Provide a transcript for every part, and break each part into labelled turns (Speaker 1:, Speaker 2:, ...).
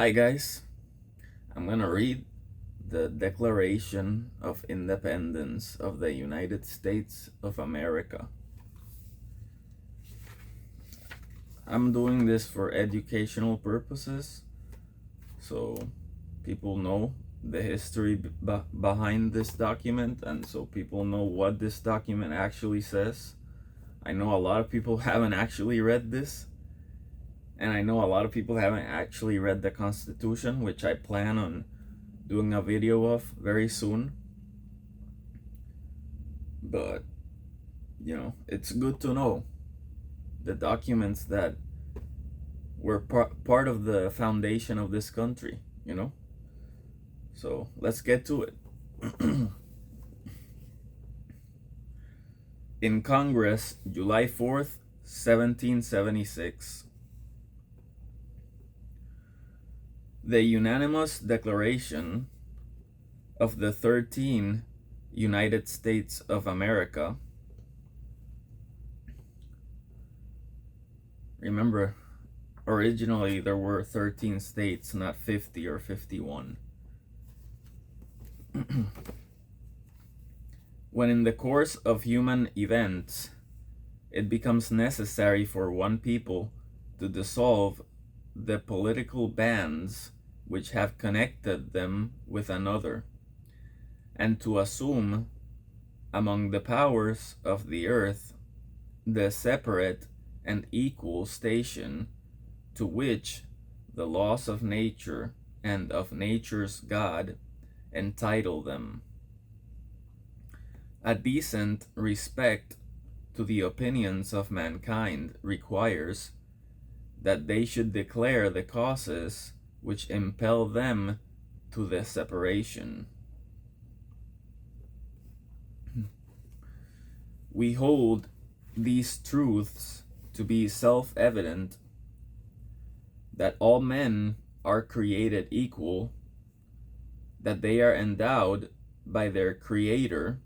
Speaker 1: Hi guys, I'm gonna read the Declaration of Independence of the United States of America. I'm doing this for educational purposes, so people know the history behind this document, and so people know what this document actually says. I know a lot of people haven't actually read this, and I know a lot of people haven't actually read the Constitution, which I plan on doing a video of very soon. But, it's good to know the documents that were part of the foundation of this country. So let's get to it. In Congress, July 4th, 1776. The unanimous declaration of the 13 United States of America. Remember, originally there were 13 states, not 50 or 51. When in the course of human events, it becomes necessary for one people to dissolve the political bands which have connected them with another, and to assume among the powers of the earth the separate and equal station to which the laws of nature and of nature's God entitle them. A decent respect to the opinions of mankind requires that they should declare the causes which impel them to the separation. We hold these truths to be self-evident, that all men are created equal, that they are endowed by their Creator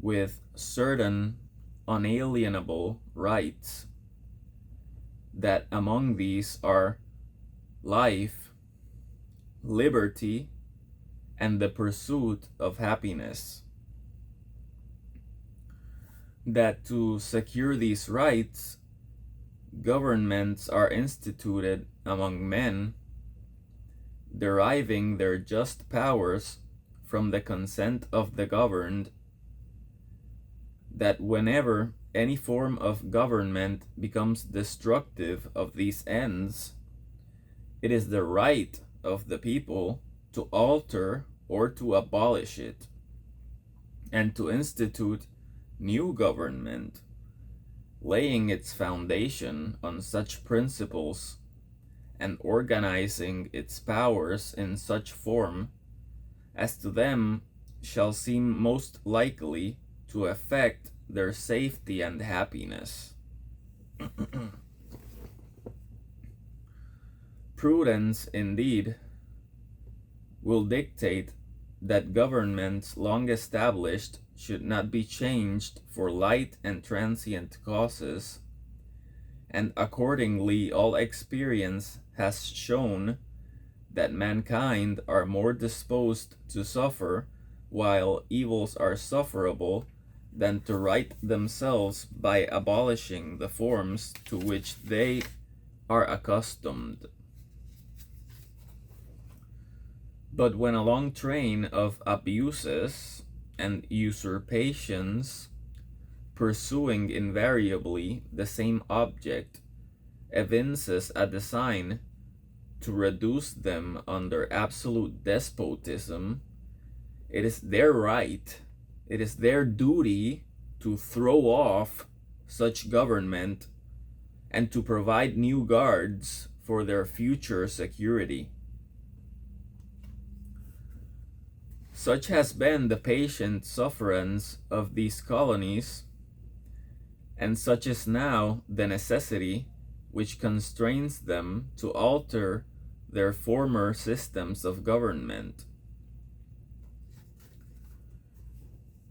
Speaker 1: with certain unalienable rights, that among these are life, liberty, and the pursuit of happiness. That to secure these rights, governments are instituted among men, deriving their just powers from the consent of the governed, that whenever any form of government becomes destructive of these ends, it is the right of the people to alter or to abolish it, and to institute new government, laying its foundation on such principles and organizing its powers in such form as to them shall seem most likely to affect their safety and happiness. Prudence, indeed, will dictate that governments long established should not be changed for light and transient causes, and accordingly all experience has shown that mankind are more disposed to suffer while evils are sufferable than to right themselves by abolishing the forms to which they are accustomed. But when a long train of abuses and usurpations, pursuing invariably the same object, evinces a design to reduce them under absolute despotism, it is their right, it is their duty to throw off such government and to provide new guards for their future security. Such has been the patient sufferance of these colonies, and such is now the necessity which constrains them to alter their former systems of government.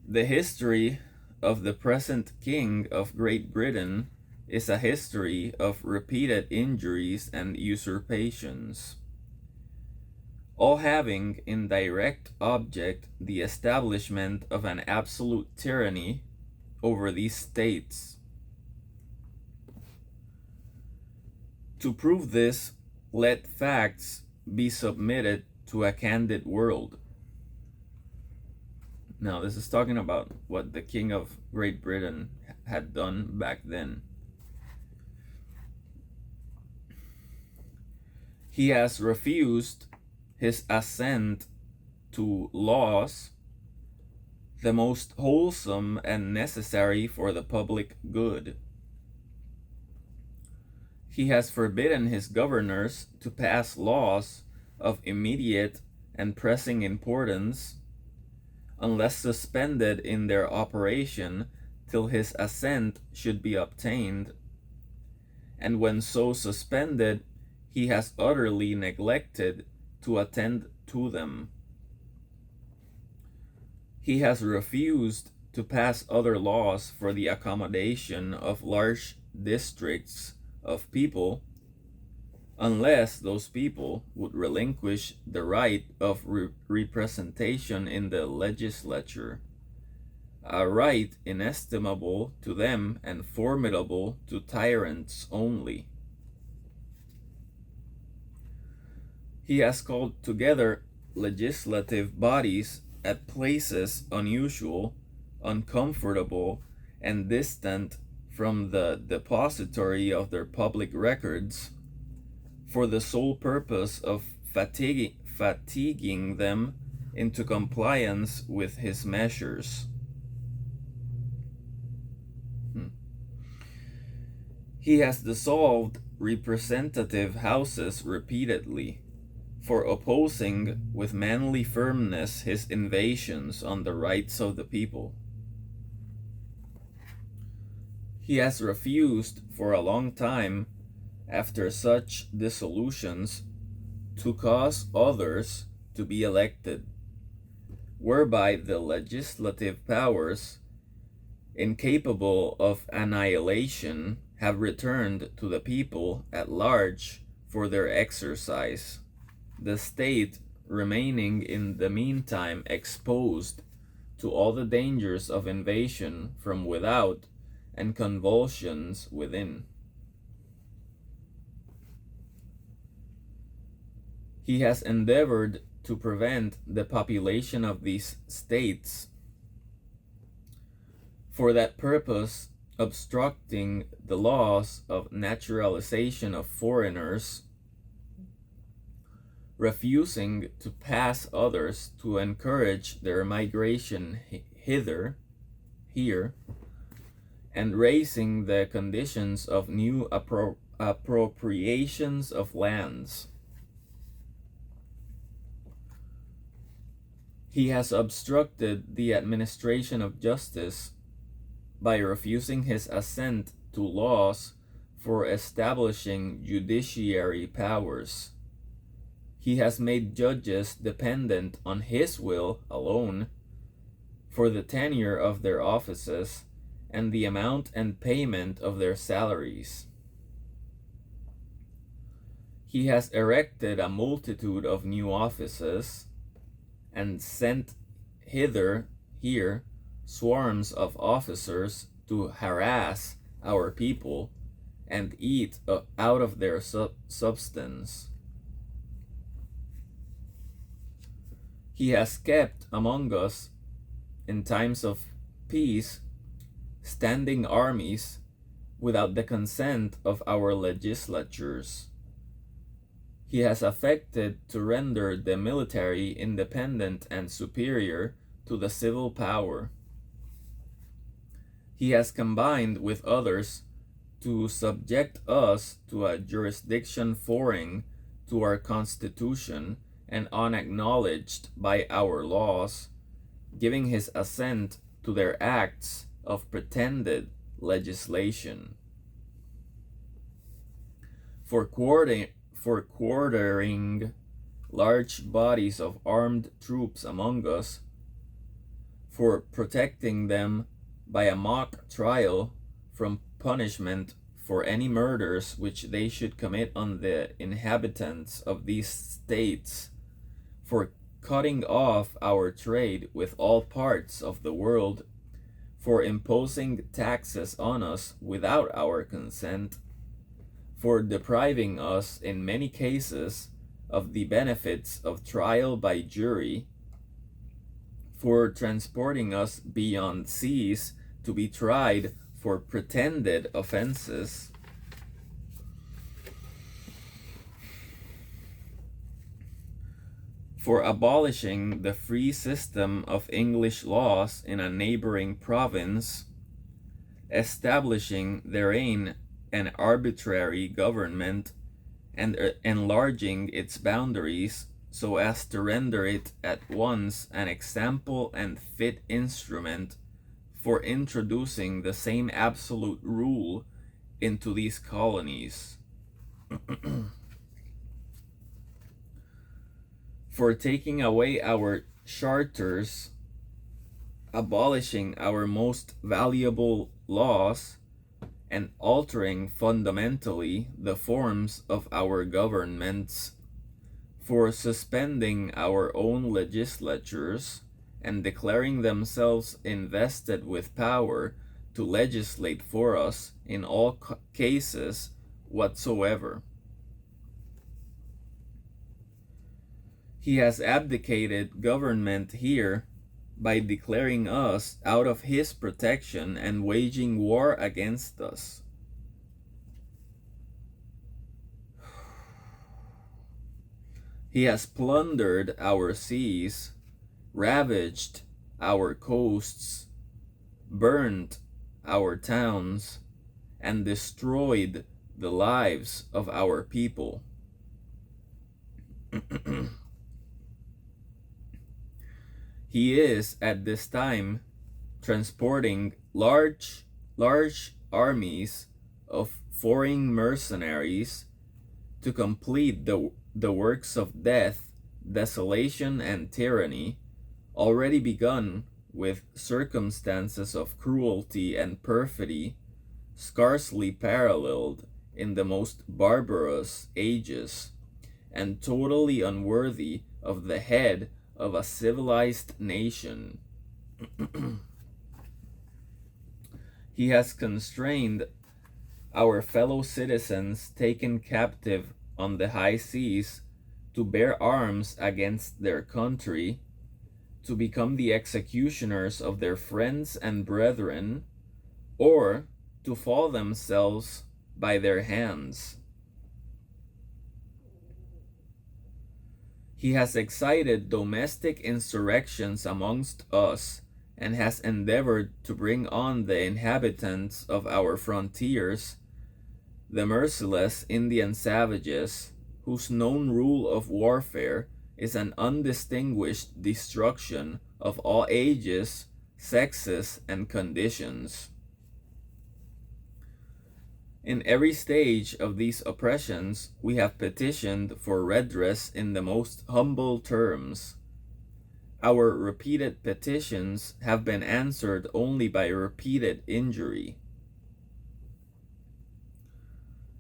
Speaker 1: The history of the present King of Great Britain is a history of repeated injuries and usurpations. all having in direct object the establishment of an absolute tyranny over these states. To prove this, let facts be submitted to a candid world. Now, this is talking about what the King of Great Britain had done back then. He has refused his assent to laws, the most wholesome and necessary for the public good. He has forbidden his governors to pass laws of immediate and pressing importance, unless suspended in their operation till his assent should be obtained, and when so suspended, he has utterly neglected to attend to them. He has refused to pass other laws for the accommodation of large districts of people, unless those people would relinquish the right of representation in the legislature, a right inestimable to them and formidable to tyrants only. He has called together legislative bodies at places unusual, uncomfortable, and distant from the depository of their public records, for the sole purpose of fatiguing them into compliance with his measures. He has dissolved representative houses repeatedly, for opposing with manly firmness his invasions on the rights of the people. He has refused for a long time, after such dissolutions, to cause others to be elected, whereby the legislative powers, incapable of annihilation, have returned to the people at large for their exercise, the state remaining in the meantime exposed to all the dangers of invasion from without and convulsions within. He has endeavored to prevent the population of these states, for that purpose obstructing the laws of naturalization of foreigners, refusing to pass others to encourage their migration here, and raising the conditions of new appropriations of lands. He has obstructed the administration of justice by refusing his assent to laws for establishing judiciary powers. He has made judges dependent on his will alone for the tenure of their offices and the amount and payment of their salaries. He has erected a multitude of new offices and sent here swarms of officers to harass our people and eat out of their substance. He has kept among us, in times of peace, standing armies without the consent of our legislatures. He has affected to render the military independent and superior to the civil power. He has combined with others to subject us to a jurisdiction foreign to our constitution and unacknowledged by our laws, giving his assent to their acts of pretended legislation. For quartering large bodies of armed troops among us, for protecting them by a mock trial from punishment for any murders which they should commit on the inhabitants of these states, for cutting off our trade with all parts of the world, for imposing taxes on us without our consent, for depriving us in many cases of the benefits of trial by jury, for transporting us beyond seas to be tried for pretended offenses, for abolishing the free system of English laws in a neighboring province, establishing therein an arbitrary government, and enlarging its boundaries so as to render it at once an example and fit instrument for introducing the same absolute rule into these colonies. For taking away our charters, abolishing our most valuable laws, and altering fundamentally the forms of our governments, for suspending our own legislatures and declaring themselves invested with power to legislate for us in all cases whatsoever. He has abdicated government here by declaring us out of his protection and waging war against us. He has plundered our seas, ravaged our coasts, burned our towns, and destroyed the lives of our people. He is at this time transporting large armies of foreign mercenaries to complete the works of death, desolation, and tyranny, already begun with circumstances of cruelty and perfidy scarcely paralleled in the most barbarous ages, and totally unworthy of the head of a civilized nation. He has constrained our fellow citizens taken captive on the high seas to bear arms against their country, to become the executioners of their friends and brethren, or to fall themselves by their hands. He has excited domestic insurrections amongst us, and has endeavored to bring on the inhabitants of our frontiers, the merciless Indian savages, whose known rule of warfare is an undistinguished destruction of all ages, sexes, and conditions. In every stage of these oppressions, we have petitioned for redress in the most humble terms. Our repeated petitions have been answered only by repeated injury.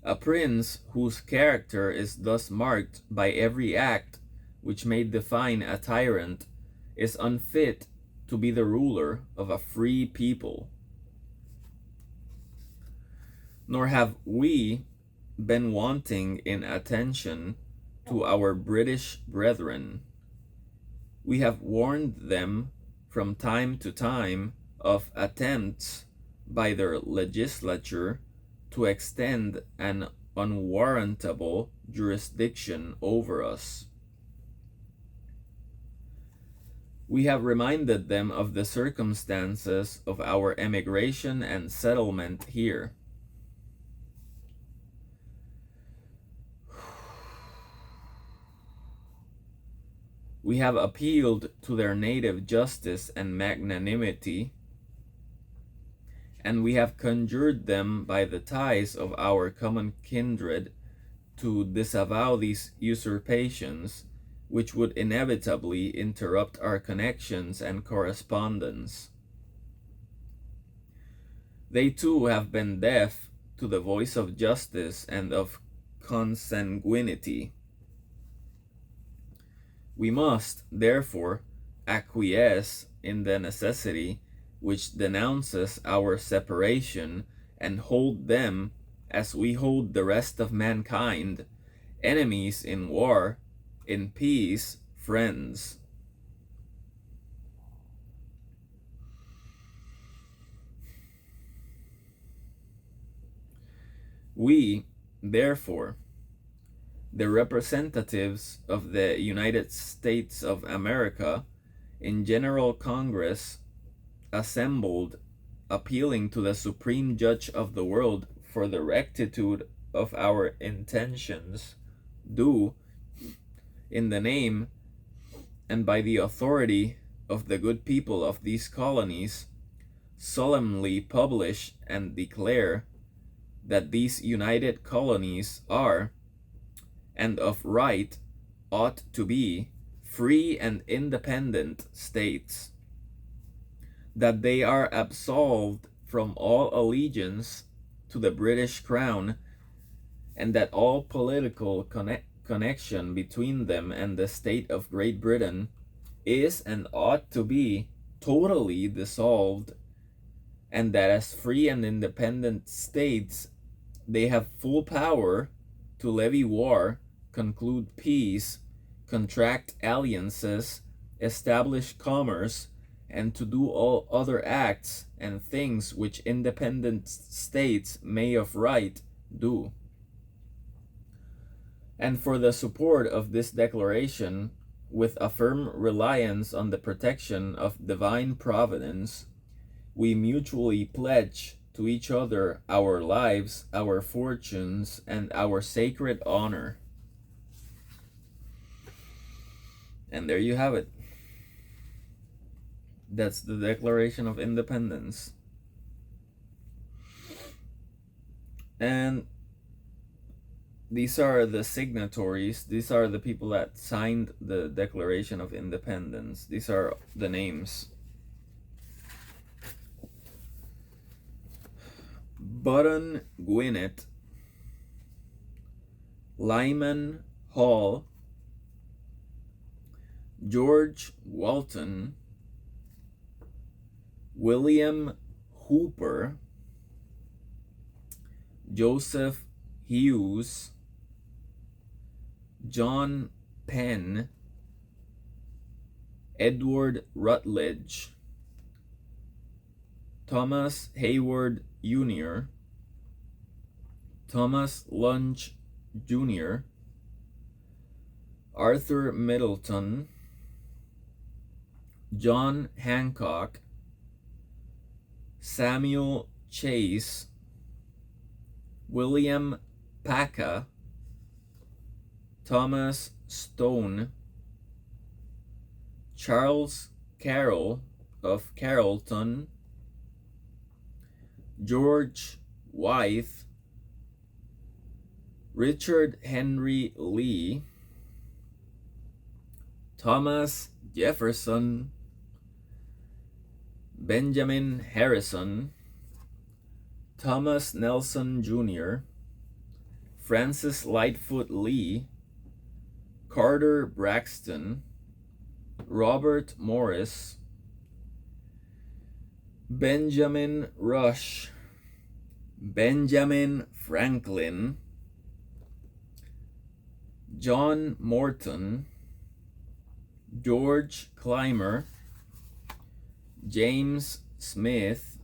Speaker 1: A prince whose character is thus marked by every act which may define a tyrant is unfit to be the ruler of a free people. Nor have we been wanting in attention to our British brethren. We have warned them from time to time of attempts by their legislature to extend an unwarrantable jurisdiction over us. We have reminded them of the circumstances of our emigration and settlement here. We have appealed to their native justice and magnanimity, and we have conjured them by the ties of our common kindred to disavow these usurpations, which would inevitably interrupt our connections and correspondence. They too have been deaf to the voice of justice and of consanguinity. We must, therefore, acquiesce in the necessity which denounces our separation and hold them, as we hold the rest of mankind, enemies in war, in peace, friends. We, therefore, the representatives of the United States of America, in General Congress, assembled, appealing to the Supreme Judge of the world for the rectitude of our intentions, do, in the name and by the authority of the good people of these colonies, solemnly publish and declare that these united colonies are, and of right ought to be, free and independent states, that they are absolved from all allegiance to the British Crown, and that all political connection between them and the state of Great Britain is and ought to be totally dissolved, and that as free and independent states they have full power to levy war, conclude peace, contract alliances, establish commerce, and to do all other acts and things which independent states may of right do. And for the support of this declaration, with a firm reliance on the protection of divine providence, we mutually pledge to each other our lives, our fortunes, and our sacred honor. And there you have it. That's the Declaration of Independence. And these are the signatories. These are the people that signed the Declaration of Independence. These are the names: Button Gwinnett, Lyman Hall, George Walton, William Hooper, Joseph Hughes, John Penn, Edward Rutledge, Thomas Hayward Jr., Thomas Lunch Jr., Arthur Middleton, John Hancock, Samuel Chase, William Paca, Thomas Stone, Charles Carroll of Carrollton, George Wythe, Richard Henry Lee, Thomas Jefferson, Benjamin Harrison, Thomas Nelson Jr., Francis Lightfoot Lee, Carter Braxton, Robert Morris, Benjamin Rush, Benjamin Franklin, John Morton, George Clymer, James Smith,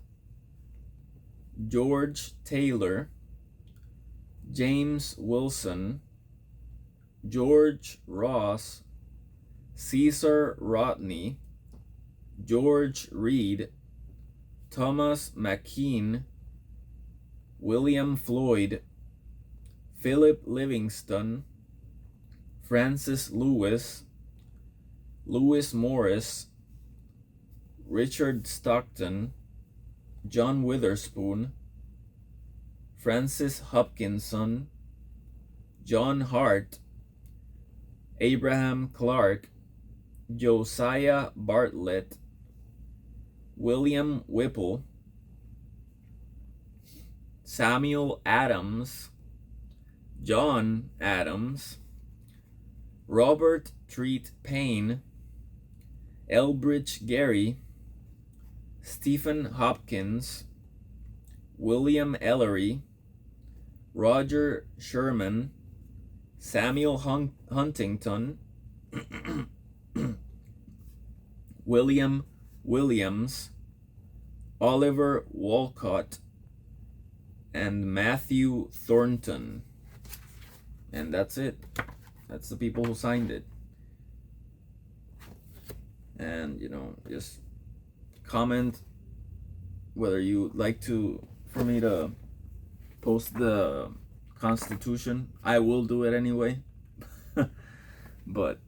Speaker 1: George Taylor, James Wilson, George Ross, Caesar Rodney, George Reed, Thomas McKean, William Floyd, Philip Livingston, Francis Lewis, Lewis Morris, Richard Stockton, John Witherspoon, Francis Hopkinson, John Hart, Abraham Clark, Josiah Bartlett, William Whipple, Samuel Adams, John Adams, Robert Treat Paine, Elbridge Gerry, Stephen Hopkins, William Ellery, Roger Sherman, Samuel Huntington, William Williams, Oliver Wolcott, and Matthew Thornton. And that's it. That's the people who signed it. And, just comment whether you'd like for me to post the Constitution. I will do it anyway. But